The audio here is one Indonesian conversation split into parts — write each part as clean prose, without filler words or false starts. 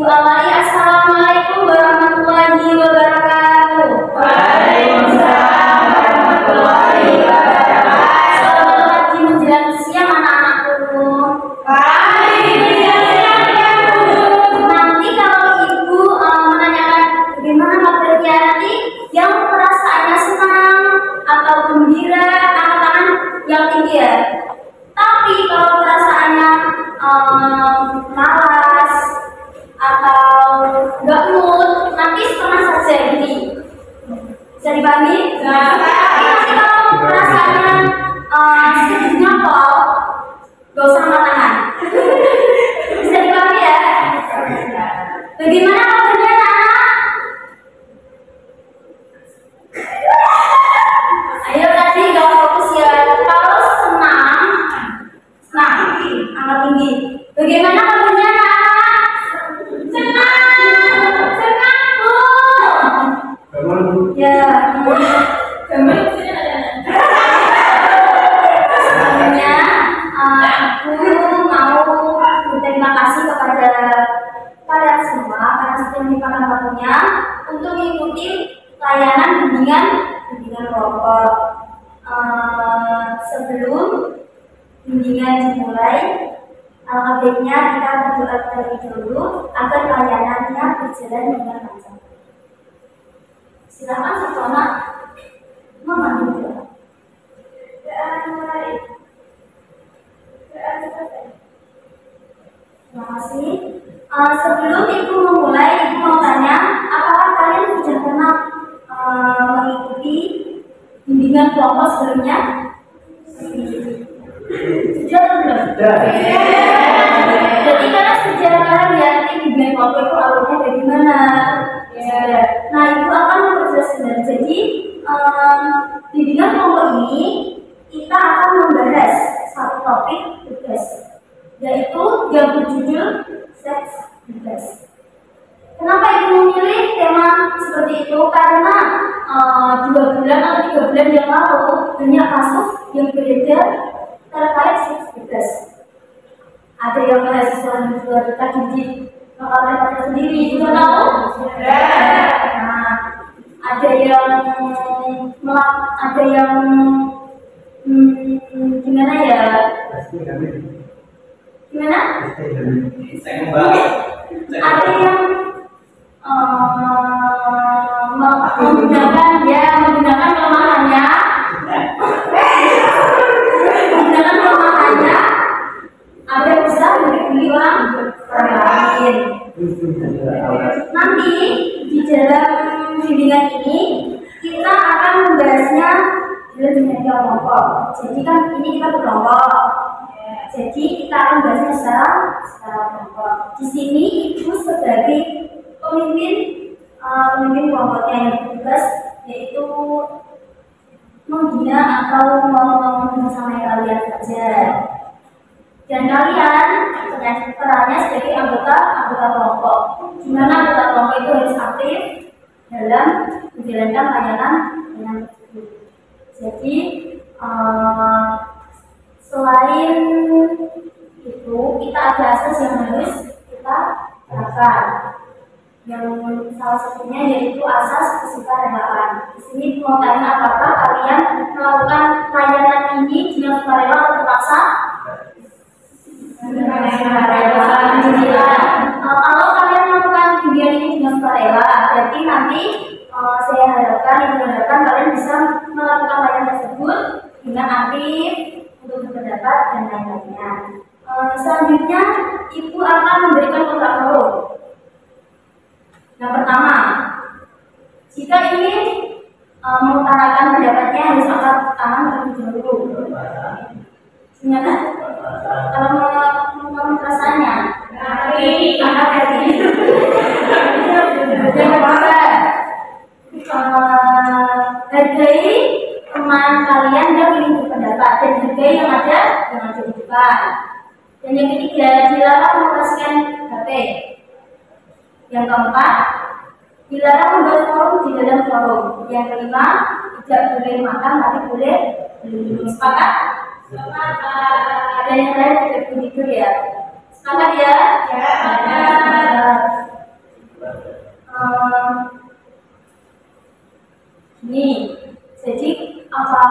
Ibu awali, assalamualaikum warahmatullahi wabarakatuh. Waalaikumsalam warahmatullahi wabarakatuh. Selamat pagi menjelang siang anak-anakku. Pagi menjelang siang ya Bu. Nanti kalau Ibu menanyakan bagaimana kabarnya nanti, yang perasaannya senang atau gembira, angkat tangan yang tinggi ya. Tapi kalau perasaannya malas atau nggak mood, nanti setengah saja gini. Bisa dipahami? Tapi nanti kalau perasaannya sedihnya pol, nggak usah angkat tangan. Bisa dipahami ya? Bagaimana kabarnya anak-anak? Ayo tadi nggak fokus ya. Kalau senang, angkat tinggi. Bagaimana kabarnya anak-anak? Senang Bu. Ya. Sebelumnya aku mau berterima kasih kepada kalian semua karena sudah menyempatkan waktunya untuk mengikuti layanan bimbingan kelompok. Sebelum bimbingan dimulai, baiknya kita berdoa terlebih dahulu agar layanannya berjalan dengan lancar. Silakan satu anak memandu doa. Terima kasih. Sebelum Ibu memulai, Ibu mau tanya, apakah kalian sudah pernah mengikuti bimbingan kelompok sebelumnya? Sudah atau belum? Jadi karena sejarah kalian lihat bimbingan kelompok itu awalnya bagaimana? Nah, Ibu akan memperjelaskan. Jadi bimbingan kelompok ini kita akan membahas satu topik tugas, yaitu yang berjudul seks bebas. Kenapa Ibu memilih tema seperti itu? Karena 2 bulan atau 3 bulan yang lalu banyak kasus yang beredar terkait seks bebas. Ada yang mahasiswa yang juga kita didik oleh mereka sendiri, juga tahu? Nah, ada yang gimana ya? Gimana? Ada yang menggunakan kelemahannya, ada yang bisa membuli orang lain. Nanti di dalam bimbingan ini kita akan membahasnya dalam dinamika kelompok. Jadi kan ini kita berkelompok. Jadi kita akan bahasnya secara kelompok. Di sini Ibu sebagai pemimpin kelompoknya yang bertugas yaitu membina atau membersamai kalian saja. Dan kalian perannya sebagai anggota kelompok. Di mana anggota kelompok itu harus aktif dalam menjalankan layanan tersebut. Jadi selain itu kita ada asas yang harus kita terapkan. Yang salah satunya yaitu asas kesukarelaan. Di sini mau tanya apakah kalian melakukan layanan ini dengan sukarela atau terpaksa? Kalau kalian melakukan bimbingan ini dengan sukarela, berarti nanti saya harapkan kalian bisa melakukan layanan tersebut dengan aktif untuk berpendapat dan lain-lainnya. Selanjutnya, Ibu akan memberikan kontraflow. Yang pertama, jika ingin mengutarakan pendapatnya harus angkat tangan terlebih dahulu. Gimana? Kalau mau perasaannya, angkat kaki. Yang kedua, hargai teman kalian yang ingin berpendapat dan hargai yang ada di depan. Dan yang ketiga, dilarang mengoperasikan HP. Yang keempat, dilarang membuat forum di dalam forum. Yang kelima, tidak boleh makan tapi boleh minum. Sepakat? Dan yang terakhir tidak boleh tidur ya. Sepakat ya? Ya. Ini, jadi apa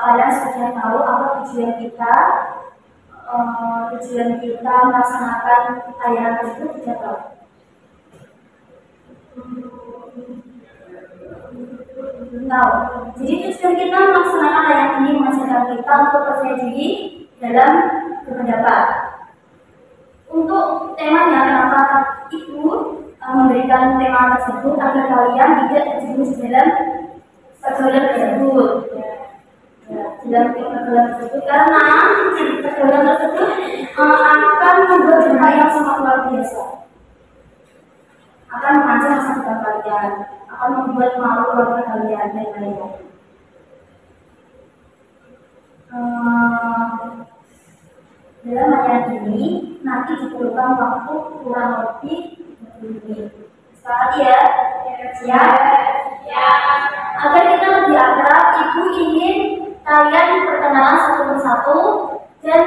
kalian sudah tahu apa tujuan kita melaksanakan layanan tersebut? Sudah tahu? Tahu. Jadi tujuan kita melaksanakan layanan ini menghasilkan kita untuk percaya diri dalam berpendapat. Untuk temanya, kenapa Ibu memberikan tema tersebut agar kalian tidak terjerumus dalam pergaulan tersebut. Dalam pergaulan tersebut, karena pergaulan tersebut akan membuat dampak yang sangat luar biasa. Akan mengancam masa depan kalian, akan membuat malu keluarga kalian dan lain-lain. Dalam layanan ini nanti diperlukan waktu kurang lebih 20 menit. Sepakat ya? Siap? Agar kita lebih akrab, Ibu ingin kalian perkenalan satu persatu dan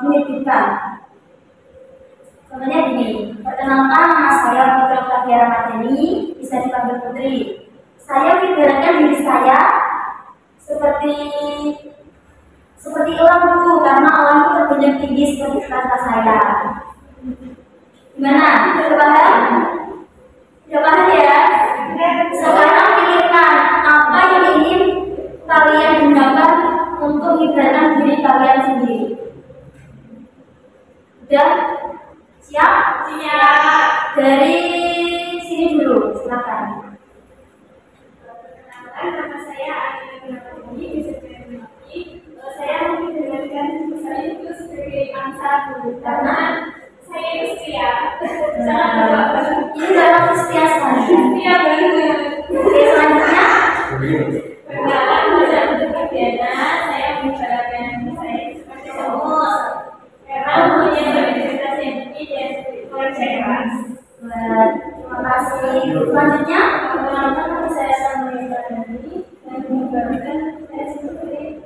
menitipkan. Contohnya gini, perkenalkan nama saya Putri Octavia Ramadhani, bisa dipanggil Putri. Saya mengibaratkan diri saya seperti elang dulu, karena elang itu terjun tinggi seperti kata saya. Gimana? Sudah paham? Sudah paham ya? Sekarang pikirkan apa yang ingin kalian gunakan untuk mengibaratkan diri kalian sendiri. Sudah? Siap? Siap. Dari sini dulu, silakan. Nama saya Adina Putri, bisa dikenali. Saya mengibaratkan saya itu sebagai angsa dulu karena saya itu setia. Sangat bagus. Ini dalam setia sekali. Setia banget. Oke, selanjutnya. Perkenalan bahasa bentuk Diana, saya mengibaratkan saya seperti semut karena punya integritas yang tinggi dan kerja keras. Terima kasih. Selanjutnya, Perkenalkan nama saya Samri Pardani dan mengibaratkan saya seperti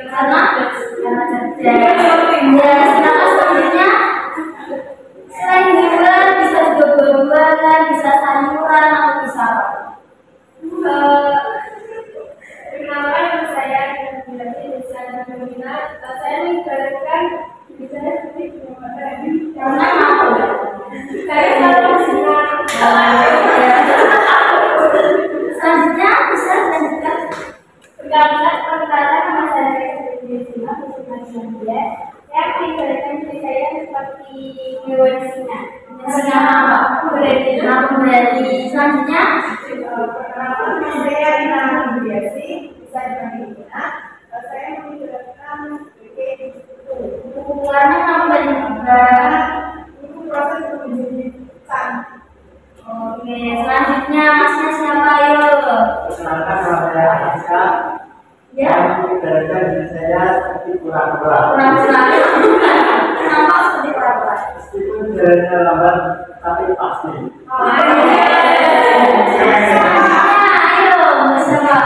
karena cerdas. Ya, silakan selanjutnya. Selain buah, bisa juga buah-buahan, bisa sayuran, atau bisa apa? Perkenalkan nama saya berarti bisa berminat. Saya mengibaratkan bisa seperti Karena apa? saya selalu senang. Selanjutnya bisa dilanjutkan. Perkenalkan nama saya Kristina Kusuma. Saya mengibaratkan diri saya seperti hewan singa. Singa apa? Berarti. Selanjutnya, Perkenalkan nama saya Rina Biasi, bisa dipanggil Rina. Saya mengibaratkan sebagai karena kamu banyak juga. itu proses pendidikan. Oke, selanjutnya masnya siapa yuk? Perkenalkan nama saya Aisyah. Ya, Mengibaratkan diri saya seperti kura-kura. pura-pura. Kenapa seperti pura-pura? Meskipun jalannya lambat, tapi pasti. Ayo, Mbak siapa?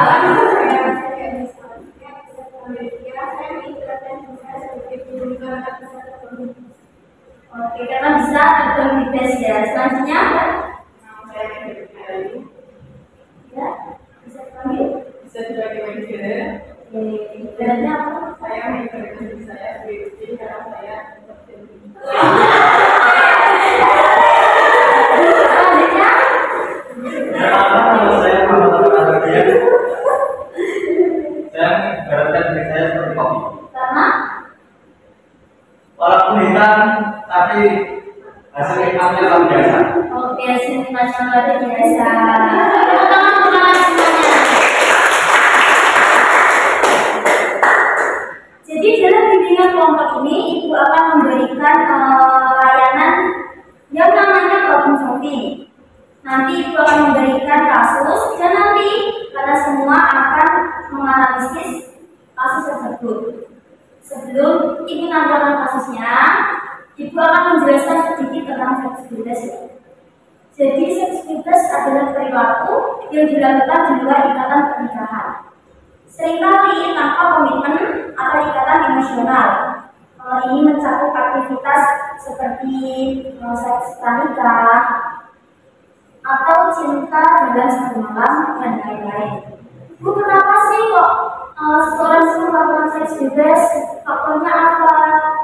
Oke, karena bisa terbang di tes ya. Selanjutnya, ya, bisa dipanggil. Bisa dipakai manajer. Oke, berarti apa? Saya mengibaratkan diri saya sebagai karena saya Selanjutnya, Perkenalkan nama saya Muhammad Al-Fatih. Saya mengibaratkan diri saya seperti kopi. karena Walaupun hitam, tapi hasil hitamnya luar biasa. oke, sinkronnya luar biasa. Tepuk tangan untuk kalian semuanya. Jadi dalam bimbingan kelompok ini, Ibu akan memberikan layanan yang namanya problem solving. Nanti Ibu akan memberikan kasus dan nanti kalian semua akan menganalisis kasus tersebut. Sebelum Ibu menampilkan kasusnya, Ibu akan menjelaskan sedikit tentang seksibilitas ya. Jadi seksibilitas adalah perilaku yang dilakukan di luar ikatan pernikahan. Seringkali tanpa komitmen atau ikatan emosional. Ini mencakup aktivitas seperti seks pranikah atau cinta dalam satu malam dan lain-lain. Bu, kenapa sih kok seseorang suka melakukan seks bebas? Faktornya apa?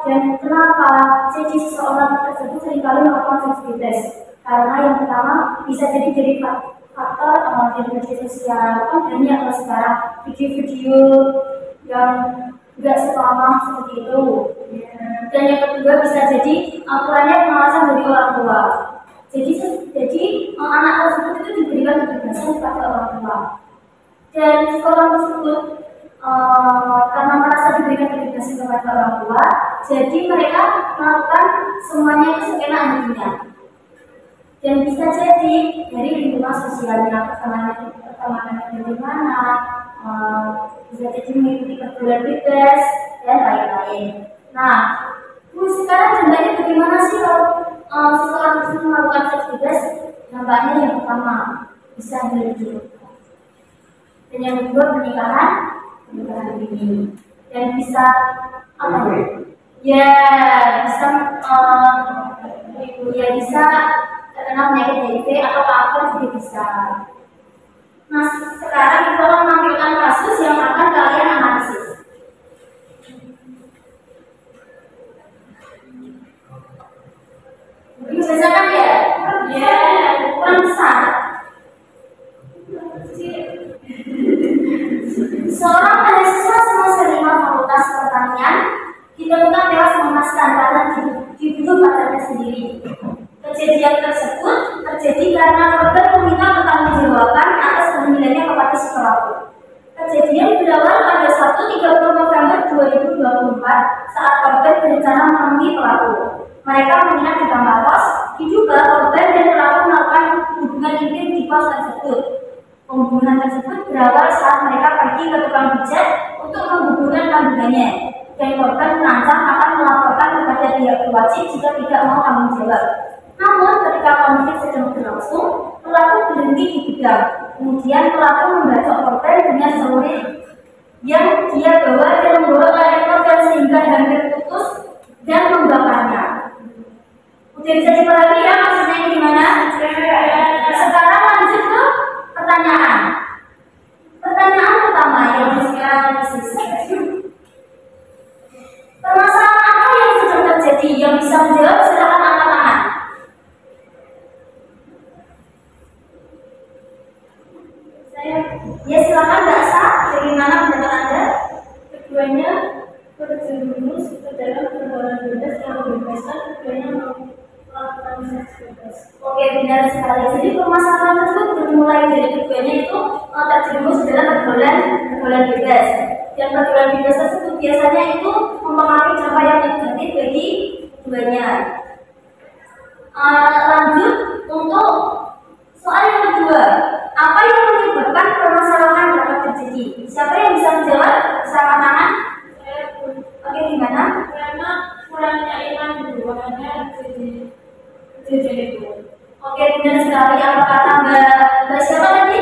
Dan kenapa jadi seseorang tersebut seringkali melakukan seks bebas? Karena yang pertama bisa jadi faktor di media sosial. Kan banyak kalau sekarang video-video yang nggak sepaman seperti itu. Dan yang kedua bisa jadi ukurannya pengawasan dari orang tua. Jadi anak tersebut itu diberikan kebebasan kepada orang tua. Dan seorang tersebut karena merasa diberikan kebebasan kepada orang tua, jadi mereka melakukan semuanya itu seenak hatinya. Dan bisa jadi dari lingkungan sosialnya, pertemanan dari mana, bisa jadi mengikuti pergaulan bebas dan lain-lain. Nah, sekarang dampaknya bagaimana sih kalau seseorang tersebut melakukan seks bebas? Dampaknya yang pertama bisa hidup, dan yang kedua pernikahan ini, dan bisa apa? Ya bisa terkena penyakit HIV atau kanker juga bisa. Nah, sekarang kita akan menampilkan kasus yang akan kalian analisis. Bisa kan ya? Ya, kurang besar. Seorang mahasiswa semester 5 Fakultas Pertanian ditemukan tewas mengenaskan karena dibunuh pacarnya sendiri. Kejadian tersebut terjadi karena korban meminta pertanggungjawaban atas kehamilannya kepada si pelaku. Kejadian berawal pada Sabtu 30 November 2024 saat korban berencana menemui pelaku. Mereka menginap di kamar kos. Diduga korban dan pelaku melakukan hubungan intim di kos tersebut. Pembunuhan tersebut berawal saat mereka pergi ke tukang pijat untuk menghubungkan kandungannya, dan korban mengancam akan melaporkan kepada pihak berwajib jika tidak mau tanggung jawab. Namun ketika konflik sedang berlangsung, pelaku berhenti di gudang. Kemudian pelaku membacok korban dengan celurit yang dia bawa dan memborok leher korban sehingga hampir putus dan membakarnya. Udah bisa dipahami ya maksudnya ini gimana? Sekarang lanjut ke pertanyaan. Pertanyaan pertama yang sekarang analisis. Permasalahan apa yang sedang terjadi? Yang bisa menjawab silakan angkat tangan. Ya silakan Mbak Sa, bagaimana pendapat Anda? Keduanya terjerumus ke dalam pergaulan bebas yang membebaskan keduanya melakukan seks bebas. Oke, benar sekali. Jadi permasalahan tersebut bermulai dari keduanya itu terjerumus dalam pergaulan bebas. Dan pergaulan bebas tersebut biasanya itu mempengaruhi dampak yang negatif bagi keduanya. Lanjut untuk soal yang kedua, apa yang menyebabkan permasalahan dapat terjadi? Siapa yang bisa menjawab? Bisa angkat tangan? Oke, gimana? Karena kurangnya iman hubungannya kejadian itu. Oke, benar sekali. Apa kata Mbak siapa tadi?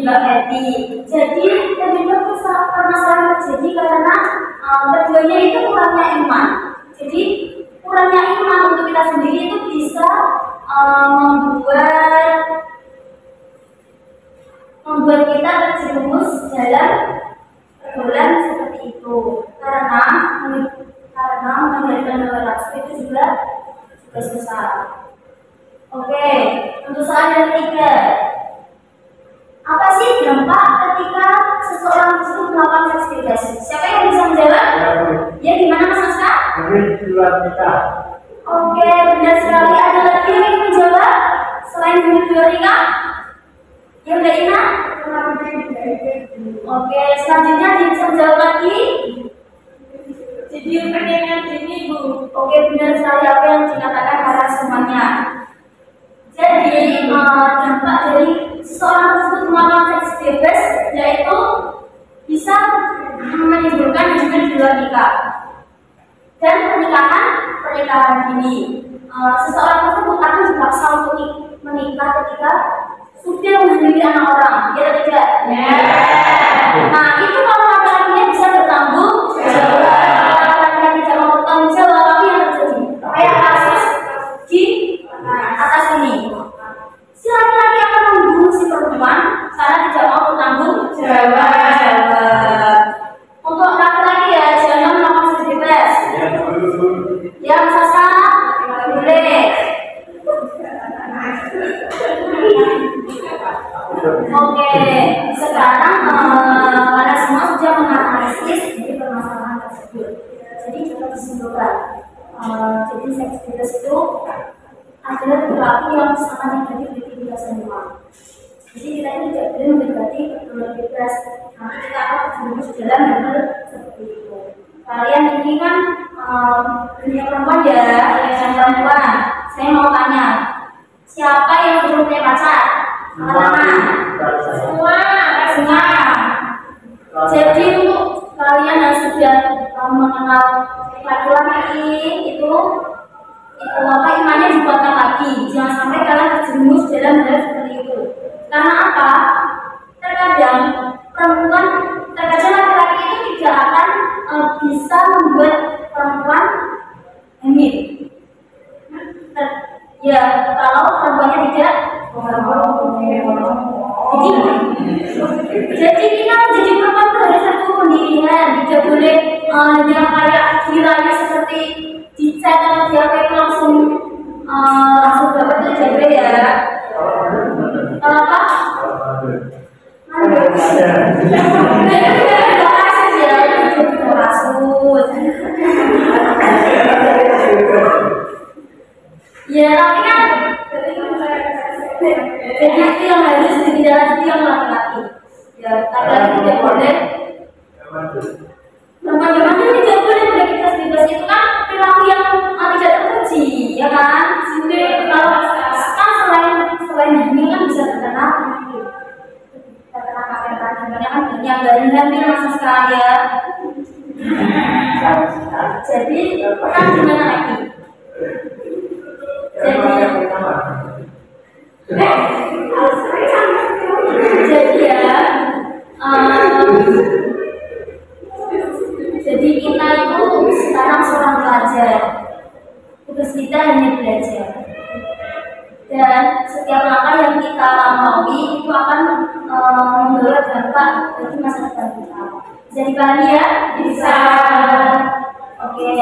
Mbak Hetty. Jadi penyebab permasalahan terjadi karena keduanya itu kurangnya iman. Jadi kurangnya iman untuk kita sendiri itu bisa membuat kita terjerumus dalam pergaulan seperti itu. Karena mengendalikan hawa nafsu itu juga susah. Oke, untuk soal yang ketiga, apa sih dampak ketika seseorang tersebut melakukan seks bebas? Siapa yang bisa menjawab? Ya, gimana Mas Aska? Oke, benar sekali. Ada lagi yang ingin menjawab selain bunuh dua nikah? Yang Mbak Ina? Oke, selanjutnya bisa menjawab lagi? Jadi pernikahan dini, Bu. Oke, benar sekali apa yang dikatakan para semuanya. Jadi dampak dari seseorang tersebut melakukan seks bebas yaitu bisa menimbulkan hubungan di luar nikah dan pernikahan dini. Seseorang tersebut akan dipaksa untuk menikah ketika sudah memiliki anak orang, ya atau tidak? Nah, itu kalau laki-lakinya bisa bertanggung jawab. Kalau laki-laki tidak mau bertanggung jawab, apa yang terjadi? Kayak kasus kewajiban. Jadi seksibilitas itu adalah perilaku yang sangat negatif bagi kita semua. Jadi kita itu tidak boleh mendekati bebas. Nanti kita akan terjerumus dalam hal seperti itu. Kalian ini kan dunia perempuan ya, yang perempuan. Saya mau tanya, siapa yang belum punya pacar? Semua. Jadi untuk kalian yang sudah mengenal laki-laki itu apa imannya dikuatkan lagi. Jangan sampai kalian terjerumus dalam hal seperti itu. Karena apa? Terkadang laki-laki itu tidak akan bisa membuat perempuan hamil. Ya, kalau perempuannya tidak jadi kita menjadi perempuan itu harus satu pendirian, tidak boleh yang kayak kiranya seperti dicek atau diapa itu langsung dapat terjaga ya. Apa? Ya, tapi kan jadi itu yang harus ditindaklanjuti yang laki-laki. Ya, laki-laki tidak boleh. Perempuan tidak boleh beraktivitas bebas itu kan perilaku yang tidak terpuji, ya kan? Jadi kalau kan selain hamil kan bisa terkena kanker kan banyak dari hamil langsung sekali ya. Jadi kan gimana lagi? Jadi kita itu sekarang seorang pelajar, tugas kita hanya belajar, dan setiap langkah yang kita lampaui itu akan membawa dampak bagi masa depan kita. Bisa dipahami ya? Bisa. Oke.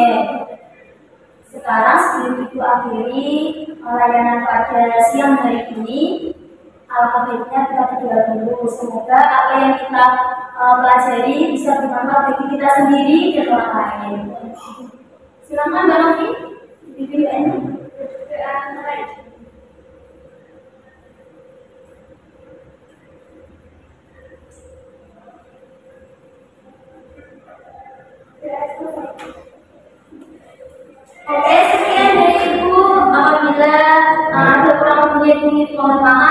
Sekarang sebelum Ibu akhiri layanan pada siang hari ini, alangkah baiknya kita berdoa dulu. Semoga apa yang kita pelajari bisa bermanfaat bagi kita sendiri dan orang lain. Silakan Mbak Novi, BBM. Oke, sekian dari Ibu. Apabila ada kurang lebihnya mohon maaf.